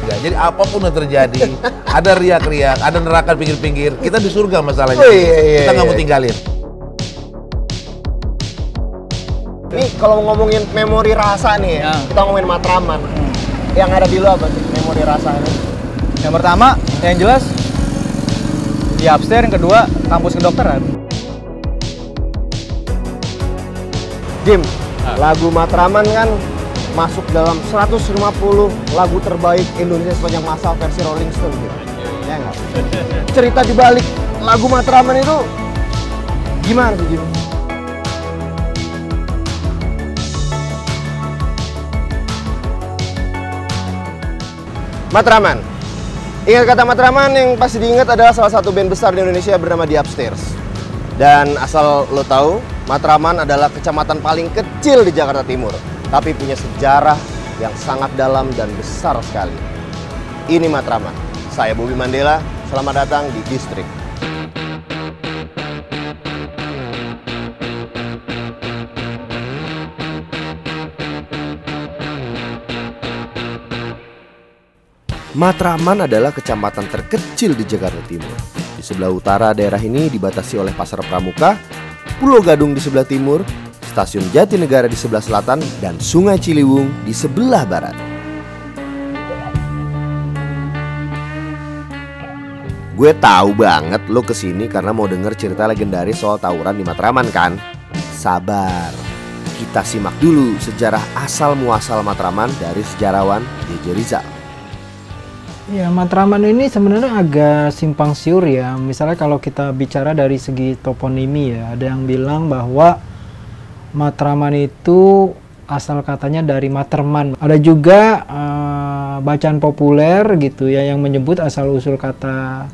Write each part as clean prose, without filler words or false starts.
surga. Jadi apapun yang terjadi, ada riak-riak, ada neraka pinggir-pinggir, kita di surga masalahnya. Kita nggak mau tinggalin. Ini kalau ngomongin memori rasa nih, kita ngomongin Matraman. Yang ada di lo apa sih memori rasa ini? Yang pertama, yang jelas di upstairs, yang kedua kampus kedokteran. Jim, lagu Matraman kan masuk dalam 150 lagu terbaik Indonesia sepanjang masa versi Rolling Stone gitu. Ya nggak? Cerita di balik lagu Matraman itu gimana tuh, Jim? Matraman. Ingat kata Matraman yang pasti diingat adalah salah satu band besar di Indonesia bernama The Upstairs. Dan asal lo tahu, Matraman adalah kecamatan paling kecil di Jakarta Timur, tapi punya sejarah yang sangat dalam dan besar sekali. Ini Matraman. Saya Bobby Mandela, selamat datang di Distrik. Matraman adalah kecamatan terkecil di Jakarta Timur. Di sebelah utara daerah ini dibatasi oleh Pasar Pramuka, Pulau Gadung di sebelah timur, Stasiun Jatinegara di sebelah selatan, dan Sungai Ciliwung di sebelah barat. Gue tahu banget lo kesini karena mau denger cerita legendaris soal tawuran di Matraman kan? Sabar, kita simak dulu sejarah asal muasal Matraman dari sejarawan JJ Rizal. Ya, Matraman ini sebenarnya agak simpang siur ya. Misalnya kalau kita bicara dari segi toponimi ya, ada yang bilang bahwa Matraman itu asal katanya dari Materman. Ada juga bacaan populer gitu ya yang menyebut asal usul kata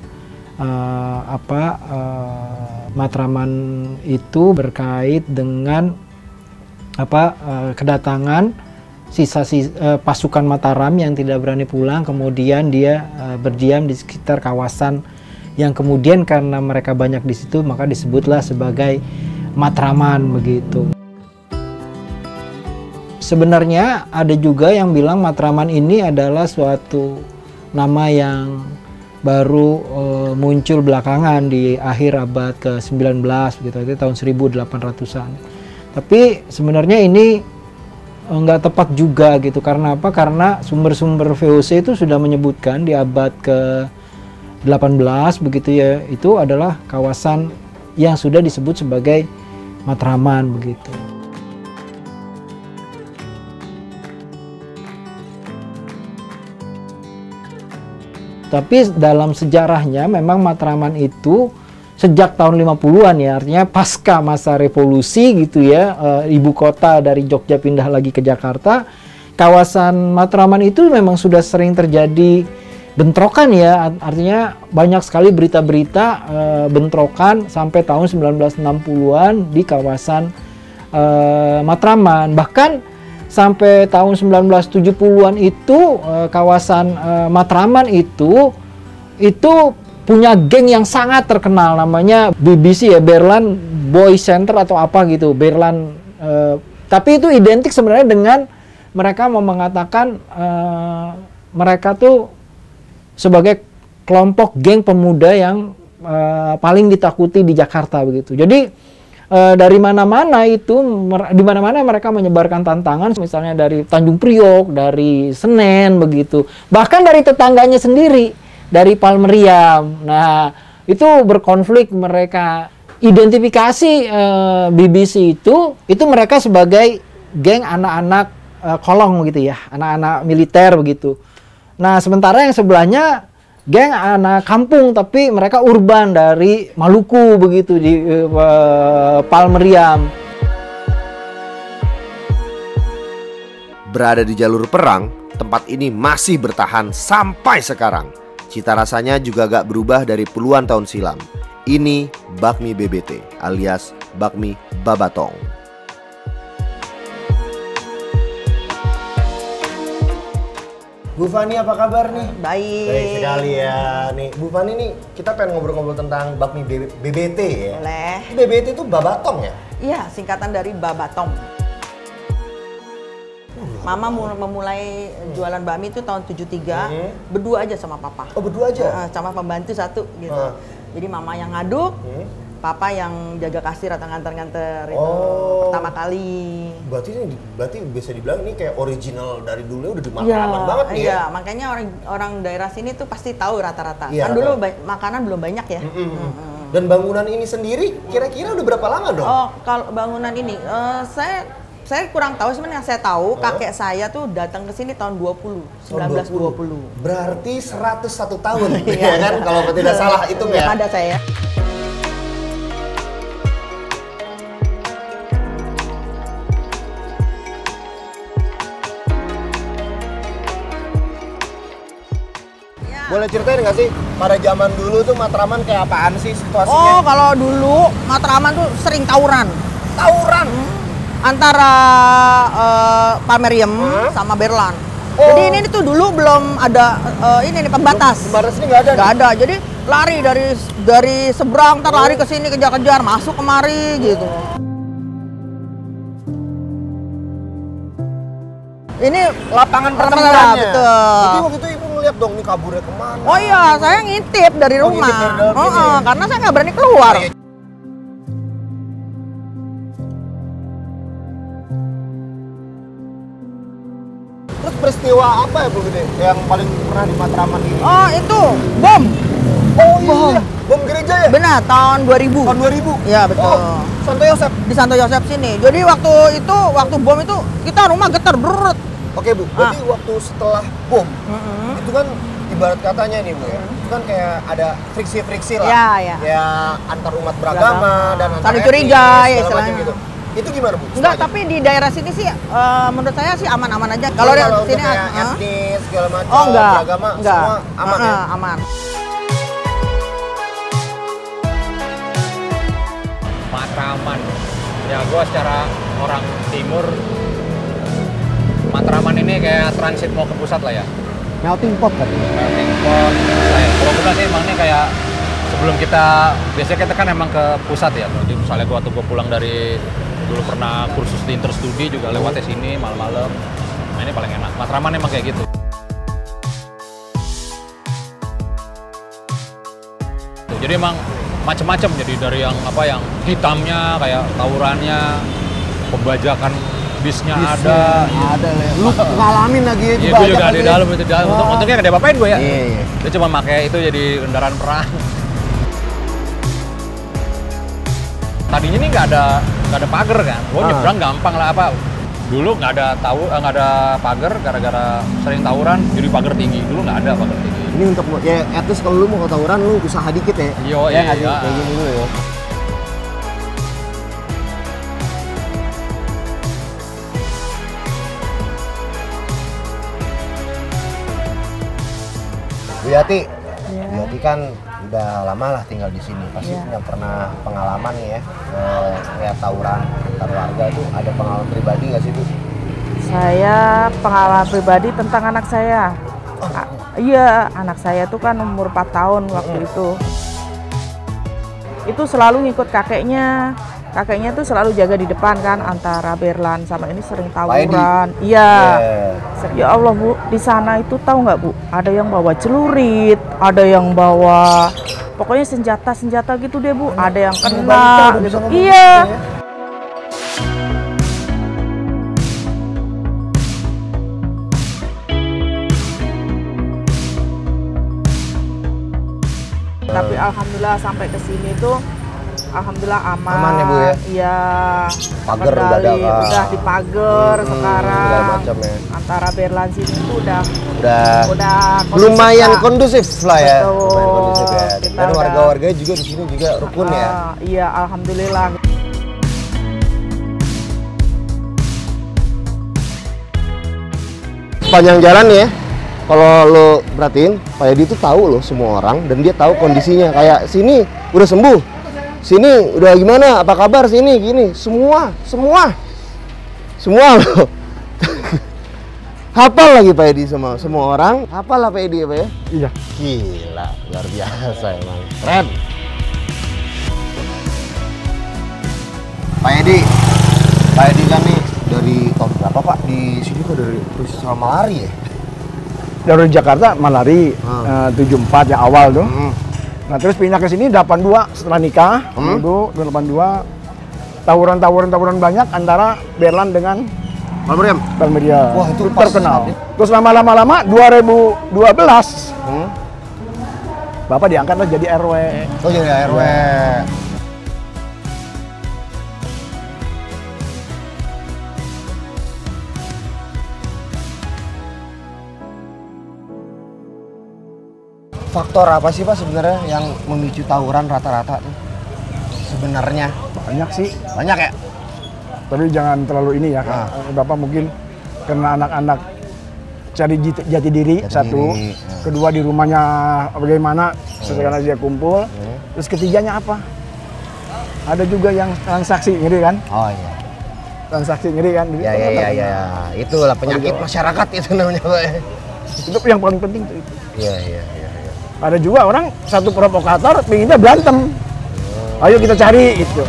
Matraman itu berkait dengan kedatangan pasukan Mataram yang tidak berani pulang, kemudian dia berdiam di sekitar kawasan yang kemudian karena mereka banyak di situ maka disebutlah sebagai Matraman begitu. Sebenarnya ada juga yang bilang Matraman ini adalah suatu nama yang baru muncul belakangan di akhir abad ke-19 gitu, itu tahun 1800-an. Tapi sebenarnya ini nggak tepat juga gitu. Karena apa? Karena sumber-sumber VOC itu sudah menyebutkan di abad ke-18 begitu ya, itu adalah kawasan yang sudah disebut sebagai Matraman begitu. Tapi dalam sejarahnya memang Matraman itu sejak tahun 50-an ya, artinya pasca masa revolusi gitu ya, ibu kota dari Jogja pindah lagi ke Jakarta, kawasan Matraman itu memang sudah sering terjadi bentrokan ya, artinya banyak sekali berita-berita bentrokan sampai tahun 1960-an di kawasan Matraman. Bahkan sampai tahun 1970-an itu kawasan Matraman itu punya geng yang sangat terkenal namanya BBC ya, Berlan Boy Center atau apa gitu, Berlan. Tapi itu identik sebenarnya dengan mereka mau mengatakan mereka tuh sebagai kelompok geng pemuda yang paling ditakuti di Jakarta begitu. Jadi dari mana-mana itu, di mana-mana mereka menyebarkan tantangan, misalnya dari Tanjung Priok, dari Senen begitu, bahkan dari tetangganya sendiri, dari Palmeriam. Nah, itu berkonflik mereka. Identifikasi BBC itu mereka sebagai geng anak-anak kolong gitu ya, anak-anak militer begitu. Nah, sementara yang sebelahnya geng anak kampung tapi mereka urban dari Maluku begitu, di Palmeriam. Berada di jalur perang, tempat ini masih bertahan sampai sekarang. Cita rasanya juga gak berubah dari puluhan tahun silam. Ini bakmi BBT alias bakmi Babatong. Bu Fani apa kabar nih? Baik. Baik sekali ya. Nih, Bu Fani nih kita pengen ngobrol-ngobrol tentang bakmi BBT ya. Boleh. BBT itu Babatong ya? Iya, singkatan dari Babatong. Mama memulai jualan bakmi itu tahun 73, berdua aja sama papa. Oh, berdua aja? Sama pembantu satu gitu. Jadi mama yang ngaduk, papa yang jaga kasir atau nganter-nganter itu pertama kali. Berarti bisa dibilang ini kayak original dari dulu udah di Matraman banget nih ya? Iya, makanya orang daerah sini tuh pasti tahu rata-rata. Iya, kan dulu makanan belum banyak ya. Dan bangunan ini sendiri kira-kira udah berapa lama dong? Oh, kalau bangunan ini, saya kurang tahu, sebenarnya saya tahu kakek saya tuh datang ke sini tahun 1920. Berarti 101 tahun ya kan kalau tidak salah itu ya. Ada saya. Boleh ceritain nggak sih pada zaman dulu tuh Matraman kayak apaan sih situasinya? Oh, kalau dulu Matraman tuh sering tawuran. Tawuran? Antara Pak Meriem sama Berlan. Jadi ini tuh dulu belum ada ini nih pembatas. Pembatas ini nggak ada? Nggak ada. Jadi lari dari seberang, ntar lari ke sini kejar-kejar, masuk kemari gitu. Ini lapangan pertempurannya. Betul. Jadi waktu itu ibu ngeliat dong nih kaburnya kemana? Oh iya, saya ngintip dari rumah. Ngintip dari dalam sini ya? Karena saya nggak berani keluar. Terus peristiwa apa ya Bu Gede yang paling pernah di Matraman ini? Oh itu, bom. Oh iya, bom gereja ya? Benar, tahun 2000. Tahun 2000? Iya betul. Oh, Santo Yosep? Di Santo Yosep sini. Jadi waktu bom itu kita rumah getar brrrr. Oke Bu, berarti waktu setelah bom, itu kan ibarat katanya nih Bu ya, itu kan kayak ada friksi-friksi lah. Iya. Ya antar umat beragama dan antar saling curiga ya segala macam istilahnya. gitu. Itu gimana Bu? Enggak, tapi di daerah sini sih menurut saya sih aman-aman aja. Kalau di sini kayak etnis segala macam, oh, enggak, beragama enggak. semua aman ya? Aman. Matraman. Ya gue secara orang timur, Matraman ini kayak transit mau ke pusat lah ya. Melting pot kan? Melting pot. Kalau gue sih emang ini kayak sebelum biasanya kita kan emang ke pusat ya. Jadi misalnya waktu gue pulang dari dulu pernah kursus di Interstudi juga lewatnya sini malam-malam. Nah ini paling enak. Matraman emang kayak gitu. Jadi emang macem-macem, jadi dari yang hitamnya kayak tawurannya, pembajakan bisnya ada. Ada lah. Lu ngalamin lagi itu. Iya, gue juga di dalam itu. Untungnya nggak ada apa-apain gue ya. Iya. Dia cuma pakai itu jadi kendaraan perang. Tadinya nih nggak ada pagar kan. Gue nyebrang gampang lah Dulu nggak ada pagar gara-gara sering tawuran, jadi pagar tinggi. Dulu nggak ada pagar tinggi. Ini untuk ya at least kalau lu mau ke tawuran lu usaha dikit ya. Iya. Kayak gini dulu ya. Bu Yati, Bu Yati kan udah lama lah tinggal di sini. Pasti yang pernah pengalaman nih ya, kayak tawuran antar warga itu ada pengalaman pribadi nggak sih Bu? Saya pengalaman pribadi tentang anak saya. Iya, anak saya tuh kan umur 4 tahun waktu itu. Itu selalu ngikut kakeknya. Kakeknya tuh selalu jaga di depan kan, antara Berlan sama ini sering tawuran. Iya. Ya Allah Bu, di sana itu tahu nggak Bu? Ada yang bawa celurit, ada yang bawa pokoknya senjata gitu deh Bu. Ada yang kena gitu. Iya. Tapi alhamdulillah sampai ke sini tuh alhamdulillah aman. Aman ya Bu ya? Iya. Pagar udah dipagar sekarang. Macam ya. Antara Berlan sini tuh udah lumayan kondusif lah ya. Betul. Lumayan kondusif ya. Dan warga-warganya juga di sini juga rukun ya. Iya, alhamdulillah. Sepanjang jalan ya, kalau lo perhatiin, Pak Edi itu tahu loh semua orang dan dia tahu kondisinya. Kayak sini udah sembuh, sini udah gimana, apa kabar sini, gini, semua loh. Hafal lagi Pak Edi sama semua orang, hafal lah Pak Edi ya Pak ya? Iya. Gila, luar biasa emang, keren. Pak Edi kan nih dari dari tahun berapa Pak? Di sini kok dari sama malari ya? Dari Jakarta malari 74 yang awal tuh. Nah terus pindah ke sini 82 setelah nikah. Itu 82 tawuran banyak antara Berlan dengan Palmeriam. Wah itu terkenal. Terus lama-lama 2012 Bapak diangkatlah jadi RW. Oh jadi RW. Faktor apa sih Pak sebenarnya yang memicu tawuran rata-rata tuh? Sebenarnya Banyak sih. banyak ya? Tapi jangan terlalu ini ya. Bapak mungkin karena anak-anak cari jati diri satu, kedua di rumahnya bagaimana sesekali dia kumpul, terus ketiganya apa? Ada juga yang transaksi ngeri kan? Oh iya. Transaksi ngeri kan? Ya. Itulah penyakit masyarakat itu namanya Pak. Itu yang paling penting tuh itu. Iya. Ada juga orang satu provokator pengennya berantem. Ayo kita cari gitu.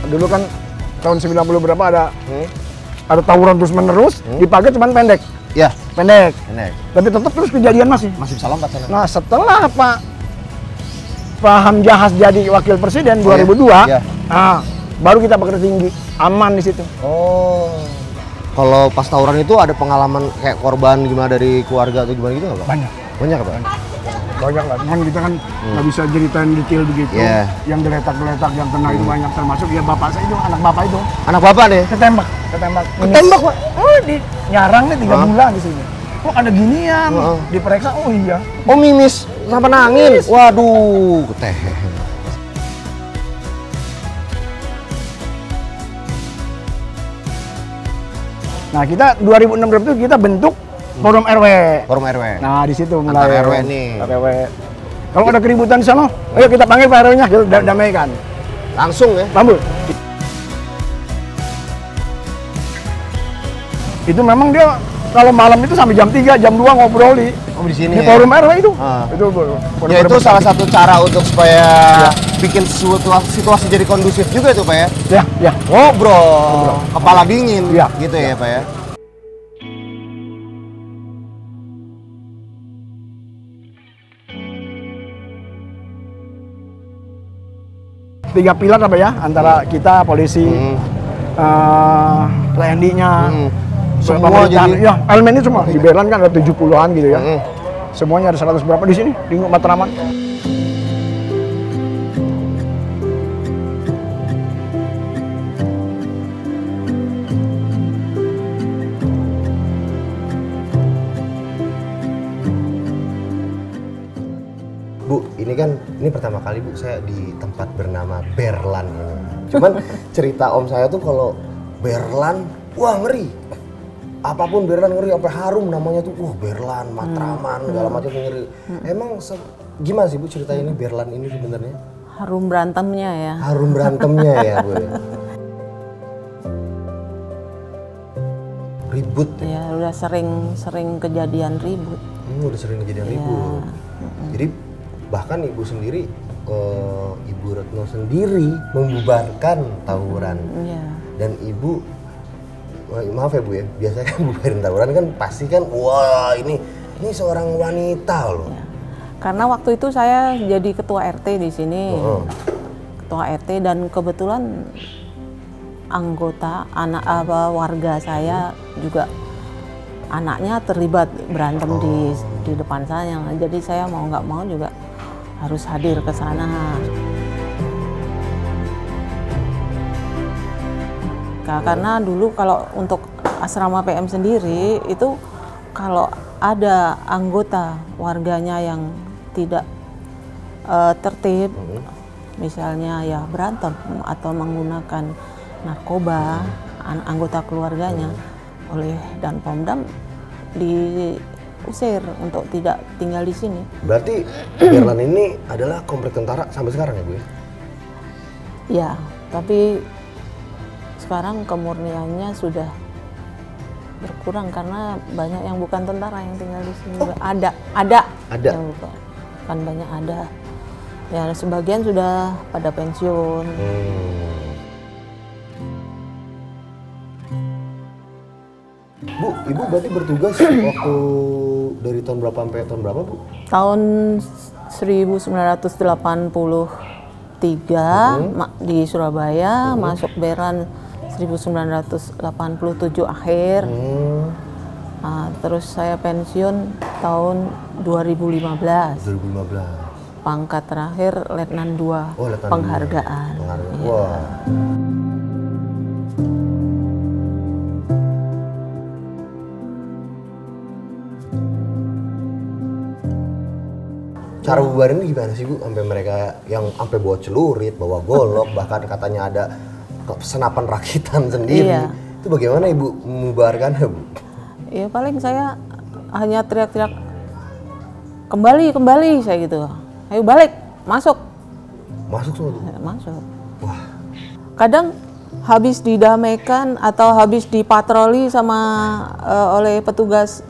Dulu kan tahun 90 berapa ada tawuran terus menerus, dipakai cuman pendek. Iya. Pendek. Enak. Tapi tetap terus kejadian masih. Masih bisa lompat sana. Nah setelah Pak Hamzahas jadi wakil presiden 2002, Iya. Baru kita bekerja tinggi, aman di situ. Oh. Kalau pas tawuran itu ada pengalaman kayak korban gimana dari keluarga atau gimana gitu nggak Pak? Banyak. Banyak Pak? Banyak lah, cuman kita kan nggak bisa ceritain detail begitu. Yeah. Yang geletak-geletak yang kena itu banyak, termasuk ya bapak saya itu, anak bapak itu. Anak Bapak deh? Ketembak. Ketembak Pak? Oh, nyarang nih 3 bulan di sini. Kok ada ginian? Diperiksa, oh iya. Oh mimis sampai nangis. Waduh, teh. Nah kita 2006 itu kita bentuk forum RW. Forum RW. Nah di situ mulai Antar RW nih. RW. Kalau ada keributan di sana, ayo kita panggil Pak RW-nya, kita damaikan. Langsung ya? Lambu. Itu memang dia kalau malam itu sampai jam 3, jam 2 ngobrol di sini ya? forum RW itu. Itu ya itu salah satu cara untuk supaya bikin situasi jadi kondusif juga itu Pak ya? Ya. Ngobrol. Kepala dingin Ya. gitu ya Pak ya? Tiga pilar apa ya antara kita polisi, TNI-nya, semua jadi ya elemen ini semua di Berlan kan ada 70-an gitu ya. Semuanya ada 100 berapa di sini di Matraman. Bu, ini pertama kali Bu saya di tempat bernama Berlan ini. Cuman cerita om saya tuh kalau Berlan, wah ngeri. Apapun Berlan ngeri, apa harum namanya tuh, wah Berlan, Matraman, segala macam ngeri. Emang gimana sih Bu cerita ini Berlan ini sebenarnya? Harum berantemnya ya. Harum berantemnya ya Bu. Ribut. Ya udah sering kejadian ribut. Udah sering kejadian ribut. Jadi bahkan ibu sendiri, Ibu Retno sendiri membubarkan tawuran. Dan ibu, maaf ya Bu ya, biasanya kan bubarin tawuran kan pasti kan, wah ini seorang wanita loh. Karena waktu itu saya jadi ketua RT di sini, ketua RT dan kebetulan anggota warga saya juga anaknya terlibat berantem di depan saya, jadi saya mau nggak mau juga harus hadir ke sana. Karena dulu kalau untuk asrama PM sendiri itu kalau ada anggota warganya yang tidak tertib, misalnya ya berantem atau menggunakan narkoba, anggota keluarganya oleh dan Pomdam diusir untuk tidak tinggal di sini. Berarti Berlan ini adalah komplek tentara sampai sekarang ya Bu ya? Ya, tapi sekarang kemurniannya sudah berkurang karena banyak yang bukan tentara yang tinggal di sini. Ada. Yang bukan banyak ada. Ya sebagian sudah pada pensiun. Bu, Ibu berarti bertugas waktu dari tahun berapa sampai tahun berapa, Bu? Tahun 1983 di Surabaya, masuk Berlan 1987 akhir. Nah, terus saya pensiun tahun 2015. 2015. Pangkat terakhir Letnan 2, Oh, Letnan penghargaan. Penghargaan. Iya. Wah. Cara bubarinnya gimana sih, Bu? Sampai mereka yang sampai bawa celurit, bawa golok, bahkan katanya ada senapan rakitan sendiri. Iya. Itu bagaimana Ibu membubarkannya, Bu? Ya paling saya hanya teriak-teriak kembali saya gitu. Ayo balik, masuk. Masuk semua, Bu? Masuk. Wah. Kadang habis didamaikan atau habis dipatroli sama oleh petugas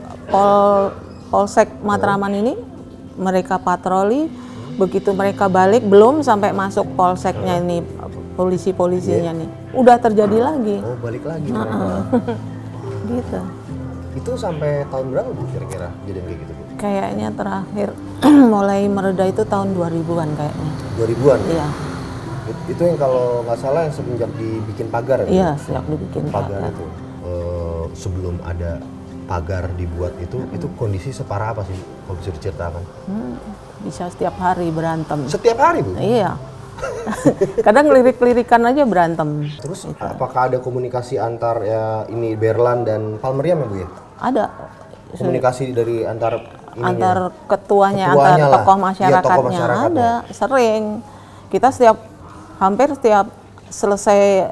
Polsek Matraman ini, mereka patroli, begitu mereka balik belum sampai masuk polseknya ini, polisinya nih, udah terjadi lagi. Oh, balik lagi mereka. Gitu. Itu sampai tahun berapa, Bu, kira-kira kejadian kayak gitu, Bu? Kayaknya terakhir mulai mereda itu tahun 2000-an kayaknya. 2000-an? Iya. Itu yang kalau nggak salah yang semenjak dibikin pagar ya? Iya, sejak dibikin pagar itu. Sebelum ada pagar dibuat itu kondisi separah apa sih, kalau bisa diceritakan? Bisa setiap hari berantem. Setiap hari, Bu? Iya. Kadang lirik-lirikan aja berantem. Terus gitu. apakah ada komunikasi antar ya ini Berlan dan Palmeriam ya, Bu ya? Ada. Komunikasi dari antar ketuanya, ketuanya antar lah. tokoh Iya, masyarakatnya, tokoh masyarakatnya. ada, sering. Kita hampir setiap selesai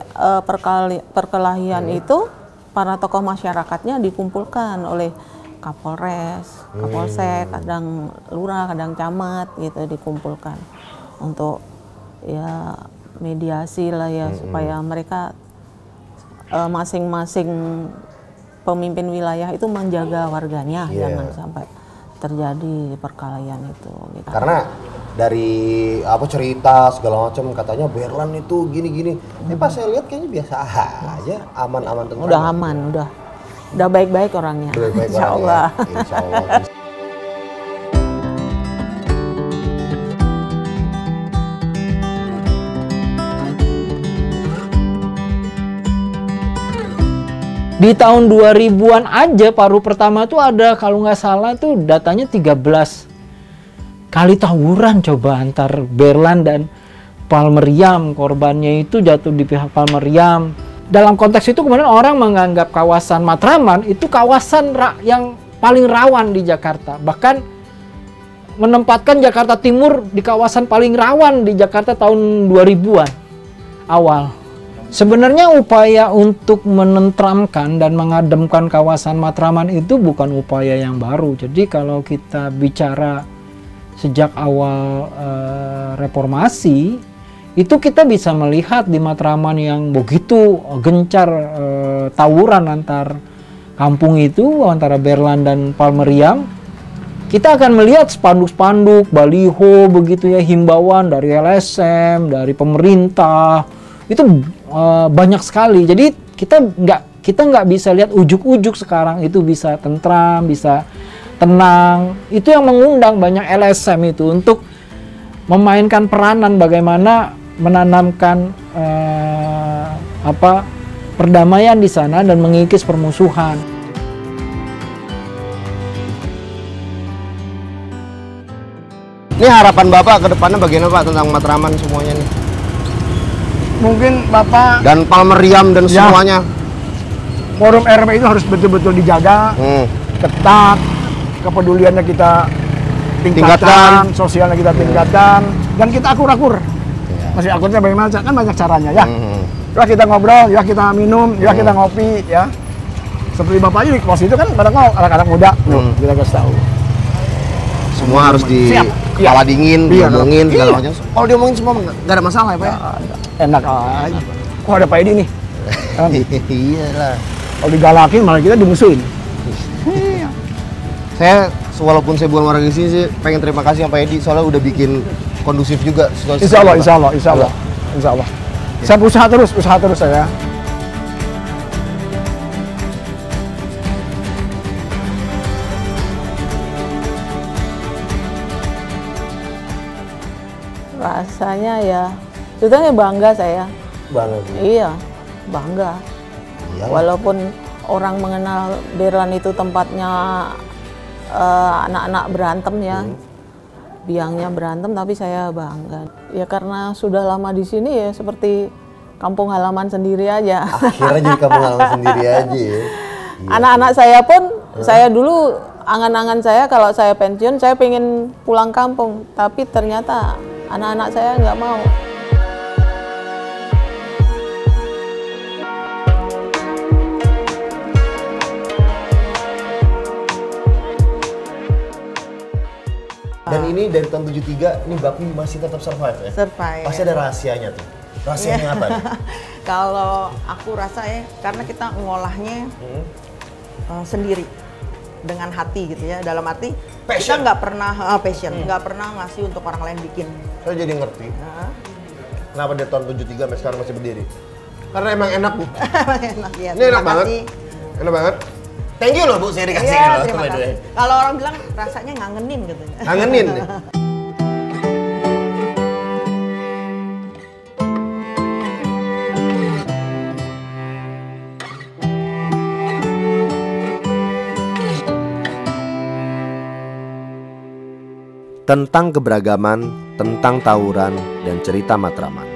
perkelahian itu, para tokoh masyarakatnya dikumpulkan oleh Kapolres, Kapolsek, kadang lurah, kadang camat gitu dikumpulkan untuk ya mediasi lah ya, supaya mereka masing-masing pemimpin wilayah itu menjaga warganya, jangan sampai terjadi perkelahian itu. Gitu. Karena dari cerita segala macam katanya Berlan itu gini-gini. Pas saya lihat kayaknya biasa aja, aman-aman tentram. Udah aman, udah baik-baik orangnya. Baik-baik Insya Allah. orangnya. Insya Allah. Di tahun 2000-an aja paruh pertama tuh ada, kalau nggak salah tuh datanya 13 kali tawuran coba antar Berlan dan Palmeriam. Korbannya itu jatuh di pihak Palmeriam. Dalam konteks itu kemudian orang menganggap kawasan Matraman itu kawasan yang paling rawan di Jakarta. Bahkan menempatkan Jakarta Timur di kawasan paling rawan di Jakarta tahun 2000-an awal. Sebenarnya upaya untuk menenteramkan dan mengademkan kawasan Matraman itu bukan upaya yang baru. Jadi kalau kita bicara sejak awal reformasi, itu kita bisa melihat di Matraman yang begitu gencar tawuran antar kampung itu, antara Berlan dan Palmeriam. Kita akan melihat spanduk-spanduk, baliho begitu ya, himbauan dari LSM, dari pemerintah. Itu banyak sekali. Jadi kita nggak bisa lihat ujuk-ujuk sekarang itu bisa tentram, bisa tenang. Itu yang mengundang banyak LSM itu untuk memainkan peranan bagaimana menanamkan perdamaian di sana dan mengikis permusuhan. Ini harapan Bapak ke depannya bagaimana, Pak, tentang Matraman semuanya nih? Mungkin Bapak Dan Palmeriam dan semuanya. forum RW itu harus betul-betul dijaga, ketat, kepeduliannya kita tingkatkan, sosialnya kita tingkatkan, dan kita akur-akur. Masih akurnya bagaimana? Kan banyak caranya ya. Ya kita ngobrol, ya kita minum, ya kita ngopi, ya. Seperti Bapak ini di pos itu kan pada anak-anak muda, kita kasih tahu. Semua harus di kepala dingin, diomongin segala macam. Kalau diomongin semua nggak ada masalah ya, Pak ya? Enak aja. Oh ada Pak Edi nih. Iya lah. Kalau digalakin malah kita dimusuhin. Saya walaupun saya bukan warga di sini sih pengen terima kasih sama Pak Edi soalnya udah bikin kondusif juga situasi. Insya Allah, insya Allah, insya Allah, insya Allah. Saya usaha terus saya. Rasanya ya, sebetulnya bangga saya. Bangga. Iya, bangga. Iya. Walaupun orang mengenal Berlan itu tempatnya anak-anak berantem ya, biangnya berantem, tapi saya bangga. Ya karena sudah lama di sini ya, seperti kampung halaman sendiri aja. Akhirnya jadi kampung halaman sendiri aja ya. Anak-anak saya pun, saya dulu angan-angan saya kalau saya pensiun, saya pengen pulang kampung, tapi ternyata anak-anak saya nggak mau. Dan ini dari tahun 73, ini bakmi masih tetap survive ya? Survive. Pasti ada rahasianya tuh. Rahasianya apa nih? Kalau aku rasa ya, karena kita ngolahnya sendiri dengan hati gitu ya. Dalam arti Passion. kita nggak pernah passion, nggak pernah ngasih untuk orang lain bikin. Saya jadi ngerti. Kenapa dari tahun 73 sampai sekarang masih berdiri? Karena emang enak, Bu. Enak ya. Ini enak banget. Enak banget. Thank you loh, Bu, saya dikasih Iya, loh. terima kasih. Kalau orang bilang rasanya ngangenin katanya. Ngangenin nih. Tentang keberagaman, tentang tawuran, dan cerita Matraman.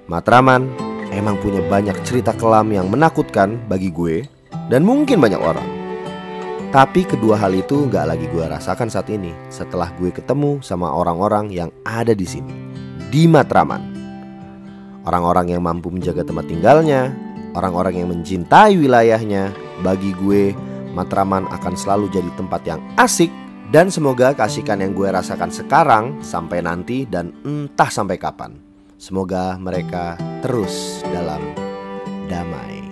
Matraman emang punya banyak cerita kelam yang menakutkan bagi gue dan mungkin banyak orang. Tapi kedua hal itu nggak lagi gue rasakan saat ini setelah gue ketemu sama orang-orang yang ada di sini, di Matraman. Orang-orang yang mampu menjaga tempat tinggalnya, orang-orang yang mencintai wilayahnya. Bagi gue, Matraman akan selalu jadi tempat yang asik. Dan semoga keasikan yang gue rasakan sekarang sampai nanti dan entah sampai kapan. Semoga mereka terus dalam damai.